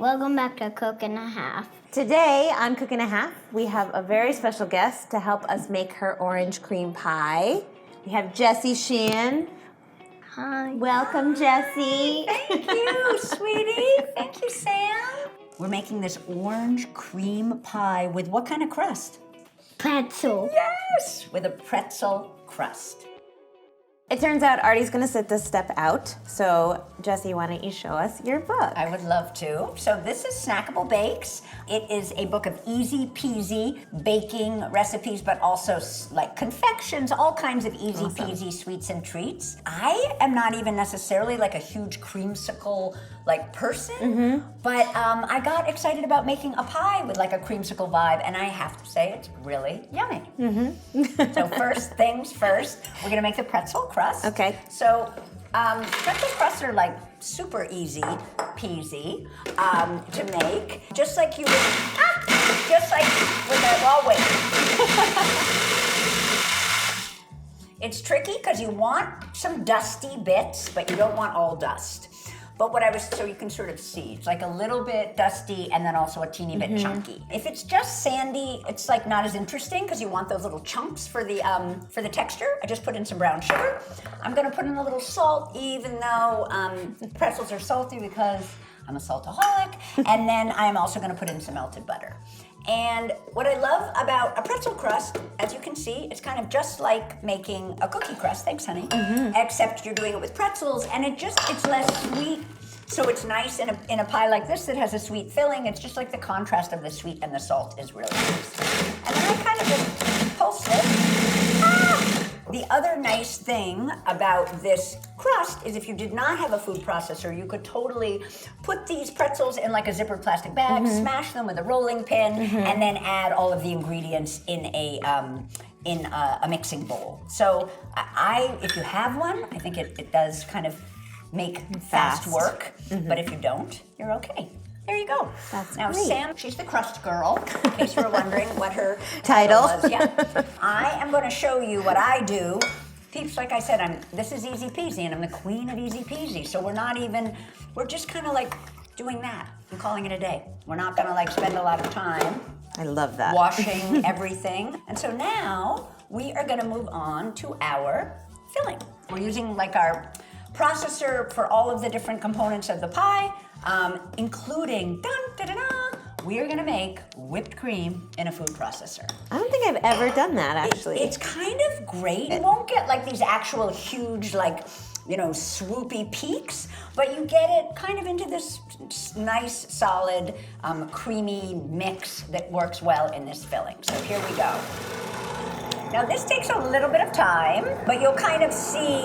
Welcome back to Cook and a Half. Today on Cook and a Half, we have a very special guest to help us make her orange cream pie. We have Jessie Sheehan. Hi. Welcome, Jessie. Thank you, sweetie. Thank you, Sam. We're making this orange cream pie with what kind of crust? Pretzel. Yes, with a pretzel crust. It turns out Artie's going to sit this step out. So, Jessie, why don't you show us your book? I would love to. So this is Snackable Bakes. It is a book of easy peasy baking recipes, but also like confections, all kinds of easy peasy sweets and treats. I am not even necessarily like a huge creamsicle like person, but I got excited about making a pie with like a creamsicle vibe, and I have to say it's really yummy. So first things first, we're gonna make the pretzel crust. Okay. So pretzel crusts are like super easy peasy to make, just like you would, just like with a, well, wait. It's tricky because you want some dusty bits, but you don't want all dust. But what I was, so you can sort of see, it's like a little bit dusty and then also a teeny bit chunky. If it's just sandy, it's like not as interesting because you want those little chunks for the texture. I just put in some brown sugar. I'm gonna put in a little salt, even though pretzels are salty because I'm a saltaholic. And then I'm also gonna put in some melted butter. And what I love about a pretzel crust, as you can see, it's kind of just like making a cookie crust, thanks honey, except you're doing it with pretzels, and it's less sweet, so it's nice in a pie like this that has a sweet filling. It's just like the contrast of the sweet and the salt is really nice. And then I kind of just pulse it. The other nice thing about this crust is if you did not have a food processor, you could totally put these pretzels in like a zippered plastic bag, smash them with a rolling pin, and then add all of the ingredients in a mixing bowl. So if you have one, I think it does kind of make fast work, but if you don't, you're okay. There you go. That's now great. Sam, she's the crust girl, in case you were wondering what her Title was. Yeah. I am going to show you what I do. Peeps, like I said, this is easy peasy, and I'm the queen of easy peasy. So we're just kind of like doing that and calling it a day. We're not going to like spend a lot of time. I love that. Washing everything. And so now we are going to move on to our filling. We're using like our processor for all of the different components of the pie. Including, we are gonna make whipped cream in a food processor. I don't think I've ever done that, actually. It's kind of great. You won't get like these actual huge, like, swoopy peaks, but you get it kind of into this nice, solid, creamy mix that works well in this filling. So here we go. Now this takes a little bit of time, but you'll kind of see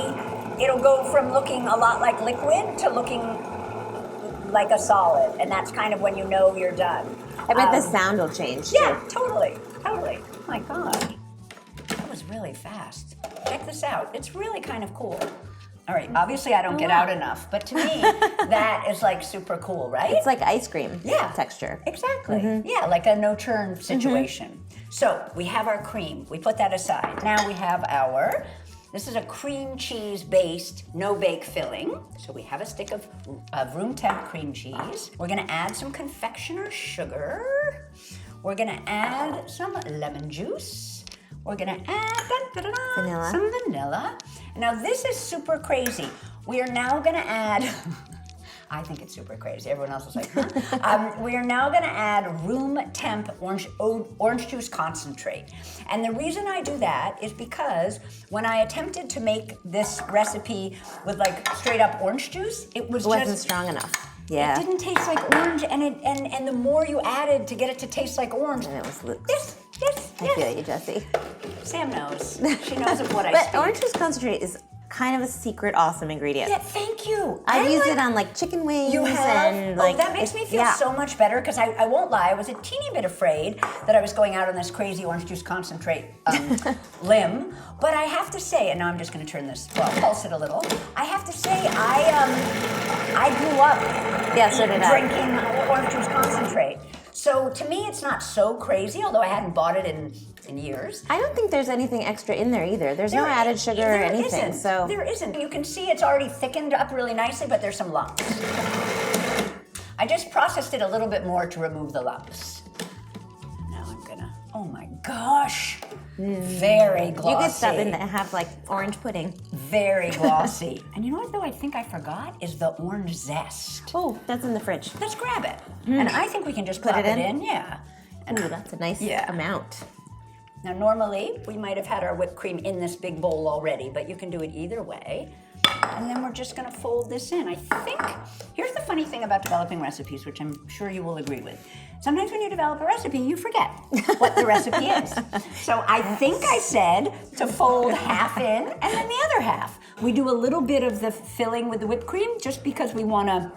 it'll go from looking a lot like liquid to looking like a solid, and that's kind of when you know you're done. I bet the sound will change, too. Yeah, totally. Oh my God. That was really fast. Check this out. It's really kind of cool. All right, obviously I don't get out enough, but to me, that is like super cool, right? It's like ice cream texture. Exactly. Yeah, like a no-turn situation. So we have our cream. We put that aside. Now we have this is a cream cheese based no-bake filling. So we have a stick of room temp cream cheese. We're gonna add some confectioner's sugar. We're gonna add some lemon juice. We're gonna add Vanilla. some vanilla. Now this is super crazy. We are now gonna add, I think it's super crazy. Everyone else is like, huh? We are now gonna add room temp orange juice concentrate. And the reason I do that is because when I attempted to make this recipe with like straight up orange juice, it wasn't strong enough. Yeah. It didn't taste like orange, and the more you added to get it to taste like orange. And it was Yes. I feel you, Jessie. Sam knows. She knows of what I But speak. orange juice concentrate is kind of a secret awesome ingredient. Yeah, thank you. I've used it on like chicken wings. You have? And like, that makes me feel so much better because I won't lie, I was a teeny bit afraid that I was going out on this crazy orange juice concentrate limb. But I have to say, and now I'm just going to turn this, pulse it a little. I have to say, I grew up so did drinking orange juice concentrate. So to me, it's not so crazy, although I hadn't bought it in years. I don't think there's anything extra in there either. There's no added sugar or anything. There isn't. You can see it's already thickened up really nicely, but there's some lumps. I just processed it a little bit more to remove the lumps. Now I'm gonna, oh my gosh, very glossy. You could stuff in that have like orange pudding. Very glossy. And you know what though I think I forgot is the orange zest. Oh, that's in the fridge. Let's grab it. And I think we can just put it in. Yeah. And Ooh, that's a nice amount. now normally we might have had our whipped cream in this big bowl already, but you can do it either way. And then we're just gonna fold this in. I think, here's the funny thing about developing recipes, which I'm sure you will agree with. Sometimes when you develop a recipe, you forget what the recipe is. So I think I said to fold half in and then the other half. We do a little bit of the filling with the whipped cream just because we wanna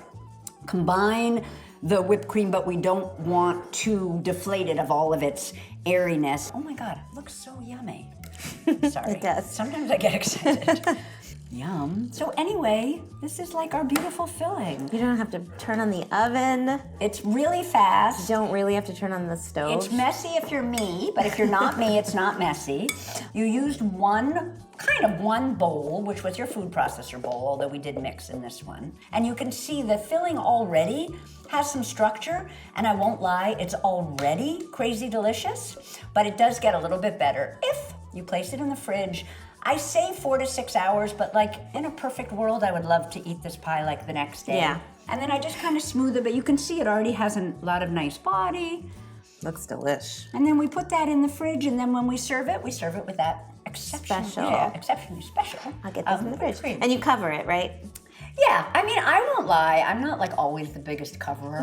combine the whipped cream, but we don't want to deflate it of all of its airiness. Oh my God, it looks so yummy. Sorry. It does. Sometimes I get excited. Yum. So anyway, this is like our beautiful filling. You don't have to turn on the oven. It's really fast. You don't really have to turn on the stove. It's messy if you're me, but if you're not me, it's not messy. You used one bowl, which was your food processor bowl, although we did mix in this one. And you can see the filling already has some structure, and I won't lie, it's already crazy delicious, but it does get a little bit better if you place it in the fridge. I say 4 to 6 hours, but like in a perfect world, I would love to eat this pie like the next day. Yeah. And then I just kind of smooth it, but you can see it already has a lot of nice body. Looks delish. And then we put that in the fridge, and then when we serve it with that exceptionally special. I'll get this in the fridge. cream. And you cover it, right? Yeah, I mean, I won't lie, I'm not like always the biggest coverer.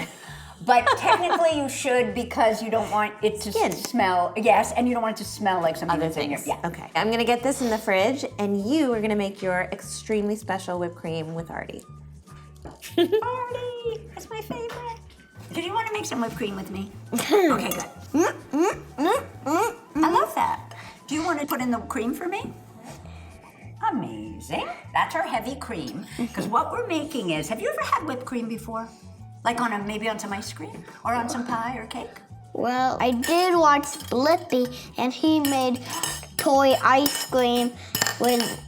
But technically you should because you don't want it to smell, yes, and you don't want it to smell like something Other that's in your, things. Okay. I'm gonna get this in the fridge, and you are gonna make your extremely special whipped cream with Artie. Artie, that's my favorite. Did you want to make some whipped cream with me? Okay, good. I love that. Do you want to put in the cream for me? Amazing. That's our heavy cream. Because what we're making is, have you ever had whipped cream before? Like maybe on some ice cream? Or on some pie or cake? Well, I did watch Blippi, and he made toy ice cream with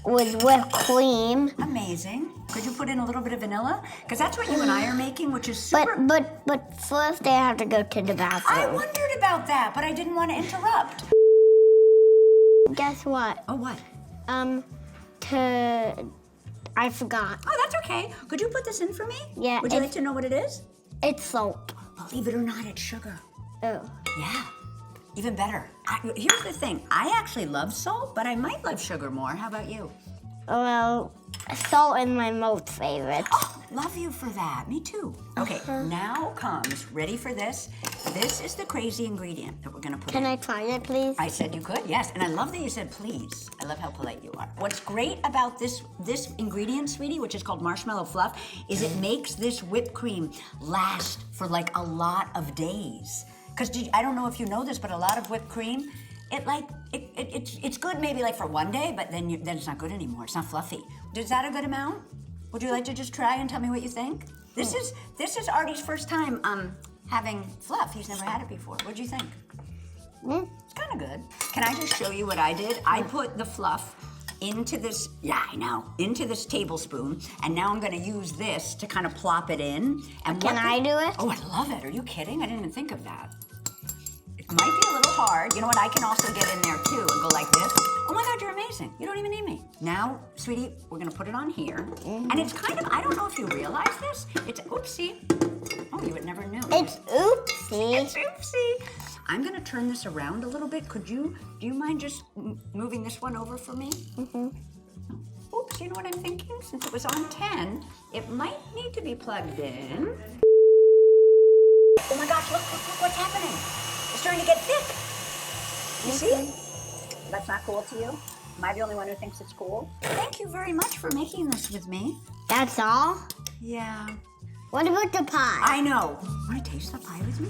whipped cream. Amazing. Could you put in a little bit of vanilla? Because that's what you and I are making, which is super... But first they have to go to the bathroom. I wondered about that, but I didn't want to interrupt. Guess what? Oh, what? I forgot. Oh, that's okay. Could you put this in for me? Yeah. Would you like to know what it is? It's salt. Believe it or not, it's sugar. Oh. Yeah, even better. Here's the thing. I actually love salt, but I might love sugar more. How about you? Well, salt is my most favorite. Oh, love you for that. Me too. Okay, now comes, ready for this? This is the crazy ingredient that we're gonna put in. Can I try it, please? I said you could, yes. And I love that you said please. I love how polite you are. What's great about this ingredient, sweetie, which is called Marshmallow Fluff, is it makes this whipped cream last for like a lot of days. Because I don't know if you know this, but a lot of whipped cream, it's good maybe like for one day, but then it's not good anymore. It's not fluffy. Is that a good amount? Would you like to just try and tell me what you think? This is Artie's first time having fluff. He's never had it before. What'd you think? It's kind of good. Can I just show you what I did? I put the fluff into this, into this tablespoon, and now I'm gonna use this to kind of plop it in. And Can I do it? Oh, I love it. Are you kidding? I didn't even think of that. It might be a little hard. You know what? I can also get in there too and go like this. Oh my God, you're amazing. You don't even need me. Now, sweetie, we're gonna put it on here. And it's kind of, I don't know if you realize this. It's, oopsie. Oh, you would never know. It's oopsie. It's oopsie. I'm gonna turn this around a little bit. Do you mind just moving this one over for me? Oops, you know what I'm thinking? Since it was on 10, it might need to be plugged in. Oh my gosh, look what's happening. It's starting to get thick. You see? That's not cool to you? Am I the only one who thinks it's cool? Thank you very much for making this with me. That's all? Yeah. What about the pie? I know. Want to taste the pie with me?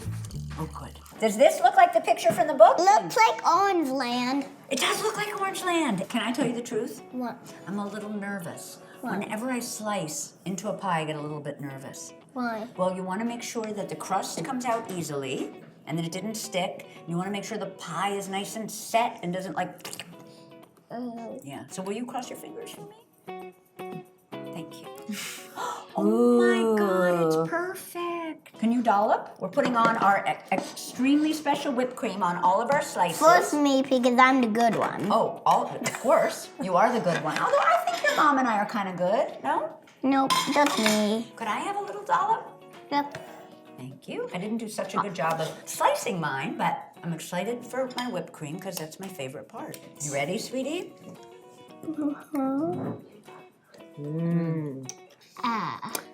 Oh, good. Does this look like the picture from the book? Looks like Orange Land. It does look like Orange Land. Can I tell you the truth? What? I'm a little nervous. Why? Whenever I slice into a pie, I get a little bit nervous. Why? Well, you want to make sure that the crust comes out easily and that it didn't stick. You want to make sure the pie is nice and set and doesn't like... Yeah. So will you cross your fingers for me? Thank you. Oh my God, it's perfect. Can you dollop? We're putting on our extremely special whipped cream on all of our slices. First me, because I'm the good one. Oh, of course. You are the good one. Although I think your mom and I are kind of good, no? Nope, just me. Could I have a little dollop? Yep. Thank you. I didn't do such a good job of slicing mine, but I'm excited for my whipped cream because that's my favorite part. You ready, sweetie?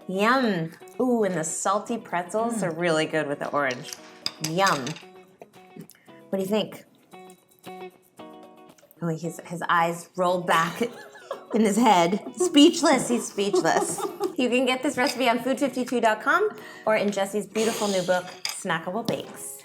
Yum. Ooh, and the salty pretzels are really good with the orange. Yum. What do you think? Oh, his eyes rolled back in his head. Speechless. He's speechless. You can get this recipe on food52.com or in Jessie's beautiful new book, Snackable Bakes.